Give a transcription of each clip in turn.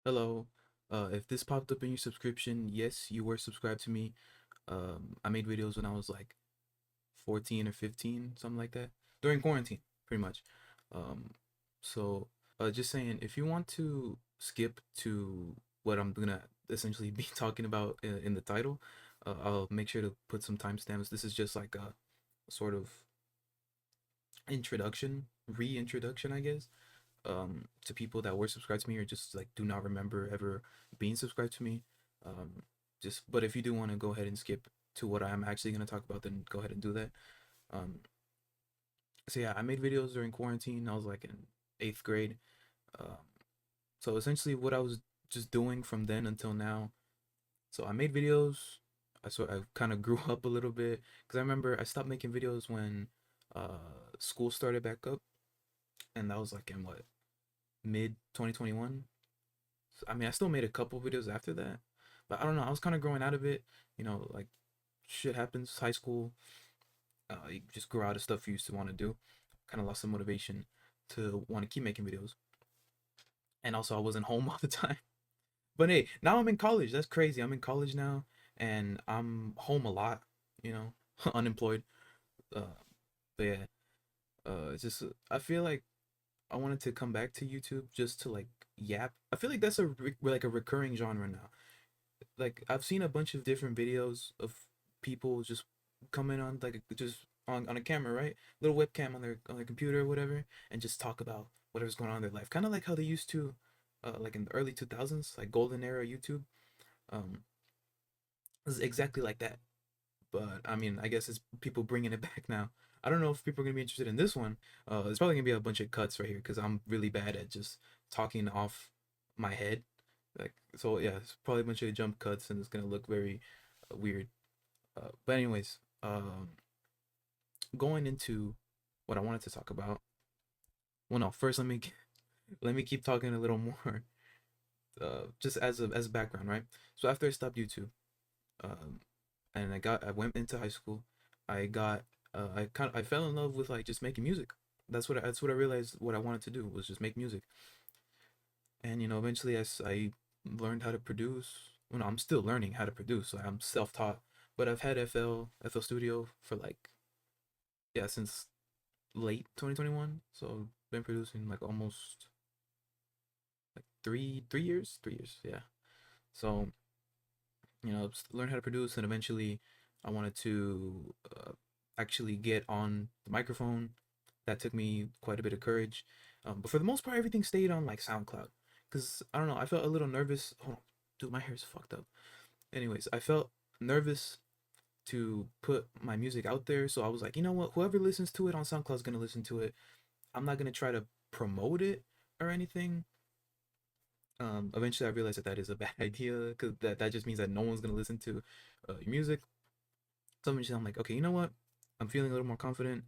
Hello. If this popped up in your subscription, yes, you were subscribed to me. I made videos when I was like 14 or 15, something like that, during quarantine, pretty much. Um, so just saying, if you want to skip to what I'm gonna essentially be talking about in the title, I'll make sure to put some timestamps. This is just like a sort of introduction, reintroduction, I guess, to people that were subscribed to me or just like do not remember ever being subscribed to me. Um, but if you do want to go ahead and skip to what I'm actually going to talk about, then go ahead and do that. Um, so yeah, I made videos during quarantine. I was like in eighth grade. Um, so essentially, what I was just doing from then until now. So I made videos. I kind of grew up a little bit because I remember I stopped making videos when school started back up, and that was like in what, mid 2021. I mean, I still made a couple videos after that, but I don't know. I was kind of growing out of it. Like shit happens. High school, you just grow out of stuff you used to want to do. Kind of lost the motivation to want to keep making videos, and also I wasn't home all the time. But hey, now I'm in college. That's crazy. I'm in college now, and I'm home a lot. You know, unemployed. Uh, but yeah, it's just I feel like I wanted to come back to YouTube just to like yap. I feel like that's like a recurring genre now. Like I've seen a bunch of different videos of people just coming on like just on a camera, right? Little webcam on their computer or whatever, and just talk about whatever's going on in their life. Kind of like how they used to, like in the early 2000s, like golden era YouTube. Um, this is exactly like that. But I mean, I guess it's people bringing it back now. I don't know if people are gonna be interested in this one. It's probably gonna be a bunch of cuts right here because I'm really bad at just talking off my head. Like so, yeah, it's probably a bunch of jump cuts and it's gonna look very weird. But anyways, going into what I wanted to talk about. Well, no, first let me keep talking a little more. Just as a background, right? So after I stopped YouTube, um, and I went into high school. I fell in love with like just making music. That's what I realized what I wanted to do was just make music. And eventually I learned how to produce. Well, no, I'm still learning how to produce. Like I'm self-taught, but I've had FL Studio for like, yeah, since late 2021. So been producing like almost like 3 years, 3 years, yeah. So learn how to produce, and eventually I wanted to actually get on the microphone. That took me quite a bit of courage, but for the most part everything stayed on like SoundCloud, because I don't know, I felt a little nervous. Hold on, dude, my hair is fucked up. Anyways, I felt nervous to put my music out there, so I was like, you know what, whoever listens to it on SoundCloud is going to listen to it. I'm not going to try to promote it or anything. Eventually I realized that that is a bad idea, because that just means that no one's going to listen to your music. So I'm like, okay, you know what? I'm feeling a little more confident.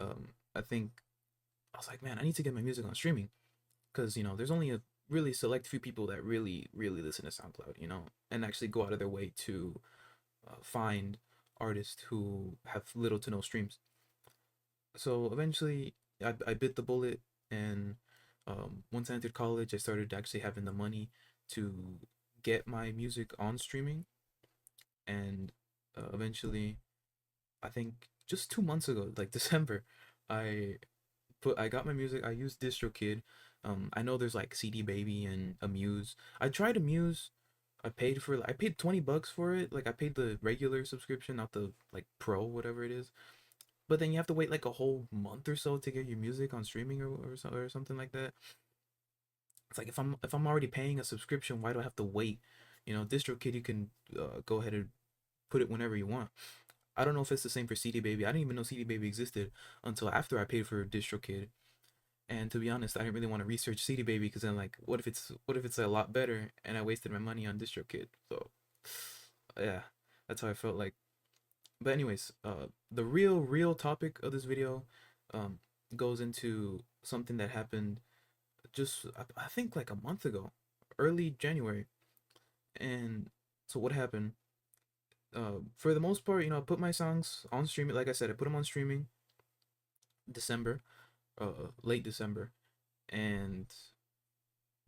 I think I was like, man, I need to get my music on streaming, because there's only a really select few people that really listen to SoundCloud, and actually go out of their way to find artists who have little to no streams. So eventually, I bit the bullet, and once I entered college, I started actually having the money to get my music on streaming, and eventually I think just 2 months ago, like December, I I got my music. I used DistroKid. I know there's like CD Baby and Amuse. I tried Amuse. I paid $20 for it. Like I paid the regular subscription, not the like pro whatever it is. But then you have to wait like a whole month or so to get your music on streaming or something like that. It's like if I'm already paying a subscription, why do I have to wait? DistroKid, you can go ahead and put it whenever you want. I don't know if it's the same for CD Baby. I didn't even know CD Baby existed until after I paid for DistroKid. And to be honest, I didn't really want to research CD Baby because then like, what if it's a lot better and I wasted my money on DistroKid? So yeah, that's how I felt like. But anyways, the real topic of this video, um, goes into something that happened just I think like a month ago, early January. And so what happened? For the most part, I put my songs on streaming. Like I said, I put them on streaming December, late December, and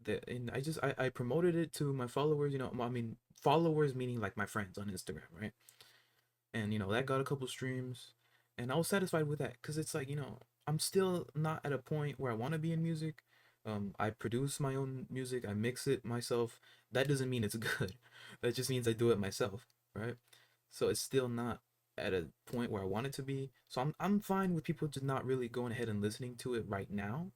And I promoted it to my followers. I mean followers meaning like my friends on Instagram, right? And that got a couple streams, and I was satisfied with that because it's like I'm still not at a point where I want to be in music. I produce my own music, I mix it myself. That doesn't mean it's good. That just means I do it myself, right? So it's still not at a point where I want it to be. So I'm fine with people just not really going ahead and listening to it right now.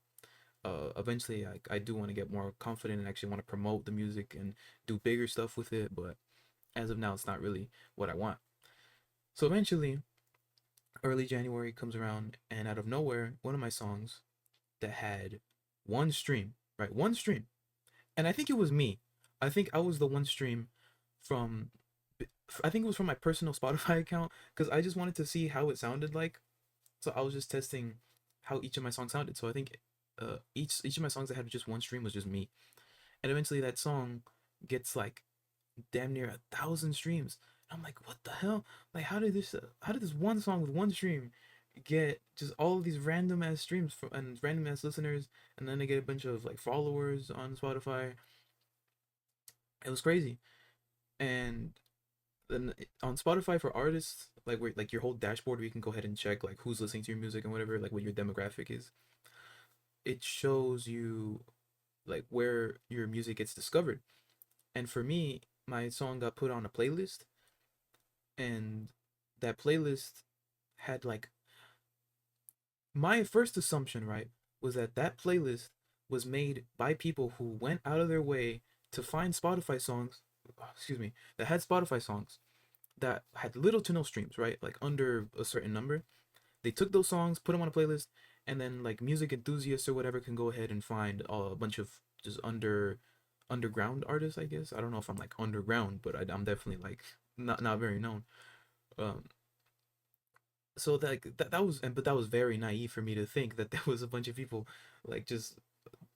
Eventually I do want to get more confident and actually want to promote the music and do bigger stuff with it, but as of now it's not really what I want. So eventually, early January comes around, and out of nowhere, one of my songs that had one stream, right? One stream. And I think it was me. I think I was the one stream from, I think it was from my personal Spotify account because I just wanted to see how it sounded like. So I was just testing how each of my songs sounded. So I think each of my songs that had just one stream was just me. And eventually that song gets like damn near 1,000 streams. I'm like, what the hell? Like, how did this one song with one stream get just all of these random ass streams from and random ass listeners, and then they get a bunch of like followers on Spotify. It was crazy. And then on Spotify for artists, like where like your whole dashboard where you can go ahead and check like who's listening to your music and whatever, like what your demographic is. It shows you like where your music gets discovered. And for me, my song got put on a playlist, and that playlist had like, my first assumption, right, was that that playlist was made by people who went out of their way to find Spotify songs, excuse me, that had Spotify songs that had little to no streams, right? Like under a certain number. They took those songs, put them on a playlist, and then like music enthusiasts or whatever can go ahead and find a bunch of just underground artists, I guess. I don't know if I'm like underground, but I'm definitely like not very known. Um, so that was, but that was very naive for me to think that there was a bunch of people like just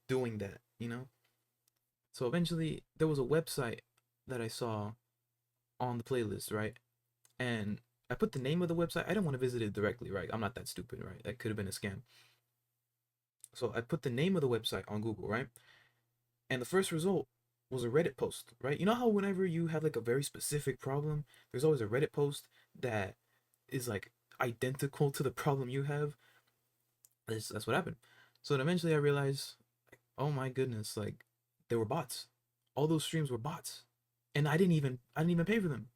doing that. So eventually there was a website that I saw on the playlist, right? And I put the name of the website. I didn't want to visit it directly, right? I'm not that stupid, right? That could have been a scam. So I put the name of the website on Google, right? And the first result was a Reddit post, right? You know how whenever you have like a very specific problem, there's always a Reddit post that is like identical to the problem you have. That's what happened. So then eventually I realized, like, oh my goodness, like they were bots. All those streams were bots, and I didn't even pay for them.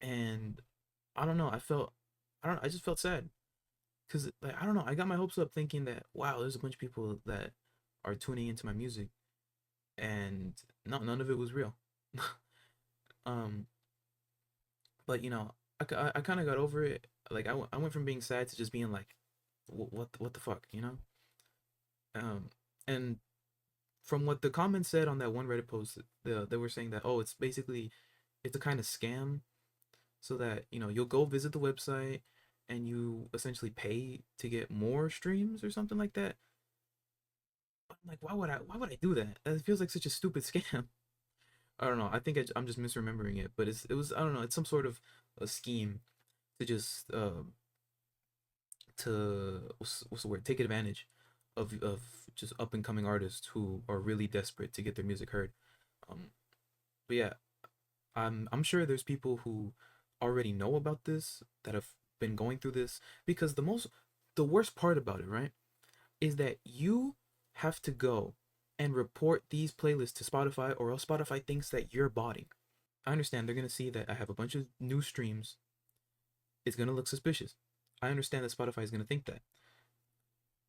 And I don't know. I just felt sad because like I don't know. I got my hopes up thinking that wow, there's a bunch of people that are tuning into my music, and none of it was real. um, but I kind of got over it. Like I went from being sad to just being like, what the fuck, Um, and from what the comments said on that one Reddit post, they were saying that, oh, it's a kind of scam, so that you'll go visit the website and you essentially pay to get more streams or something like that. I'm like, why would I do that? That feels like such a stupid scam. I don't know. I think I'm just misremembering it, but it was, I don't know. It's some sort of a scheme to just what's the word? Take advantage of just up and coming artists who are really desperate to get their music heard. Um, but yeah, I'm sure there's people who already know about this that have been going through this, because the worst part about it, right, is that you have to go and report these playlists to Spotify, or else Spotify thinks that you're botting. I understand they're gonna see that I have a bunch of new streams. It's gonna look suspicious. I understand that Spotify is gonna think that.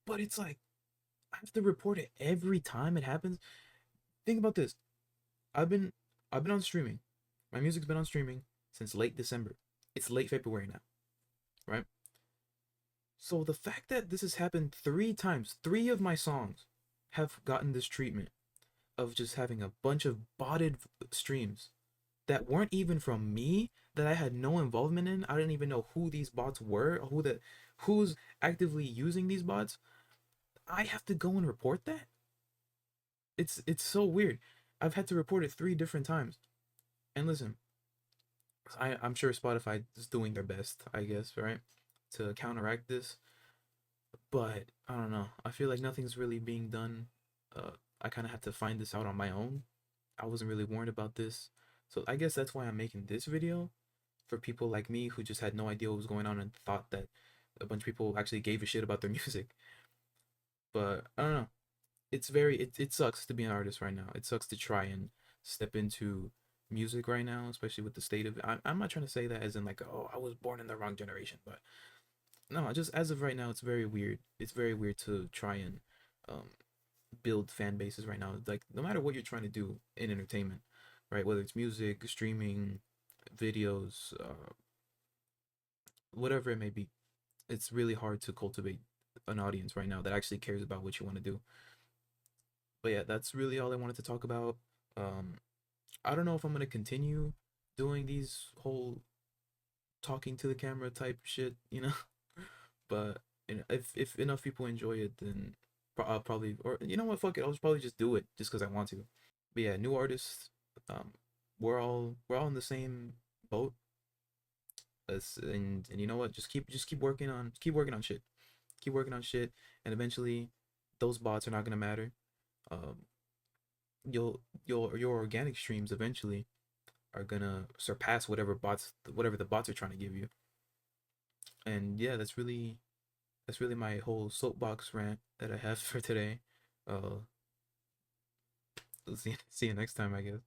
But it's like I have to report it every time it happens. Think about this. I've been I've been on streaming. My music's been on streaming since late December. It's late February now, right? So the fact that this has happened 3 times, 3 of my songs have gotten this treatment of just having a bunch of botted streams that weren't even from me, that I had no involvement in. I didn't even know who these bots were, or who's actively using these bots. I have to go and report that. It's so weird. I've had to report it 3 different times. And listen, I'm sure Spotify is doing their best, I guess, right, to counteract this. But I don't know. I feel like nothing's really being done I kind of had to find this out on my own. I wasn't really warned about this. So I guess that's why I'm making this video, for people like me who just had no idea what was going on and thought that a bunch of people actually gave a shit about their music. But I don't know. It sucks to be an artist right now. It sucks to try and step into music right now, especially with the state of it. I'm not trying to say that as in like, oh, I was born in the wrong generation, but no, just as of right now, it's very weird. It's very weird to try and um, build fan bases right now. Like no matter what you're trying to do in entertainment, right? Whether it's music, streaming, videos, whatever it may be, it's really hard to cultivate an audience right now that actually cares about what you want to do. But yeah, that's really all I wanted to talk about. Um, I don't know if I'm gonna continue doing these whole talking to the camera type shit, you know. But if enough people enjoy it, then I'll probably, or you know what, fuck it, I'll probably just do it just because I want to. But yeah, new artists, um, we're all in the same boat. And you know what, just keep working on shit, keep working on shit, and eventually, those bots are not gonna matter. Um, your organic streams eventually are gonna surpass whatever the bots are trying to give you. And yeah, that's really my whole soapbox rant that I have for today. Uh, see you next time, I guess.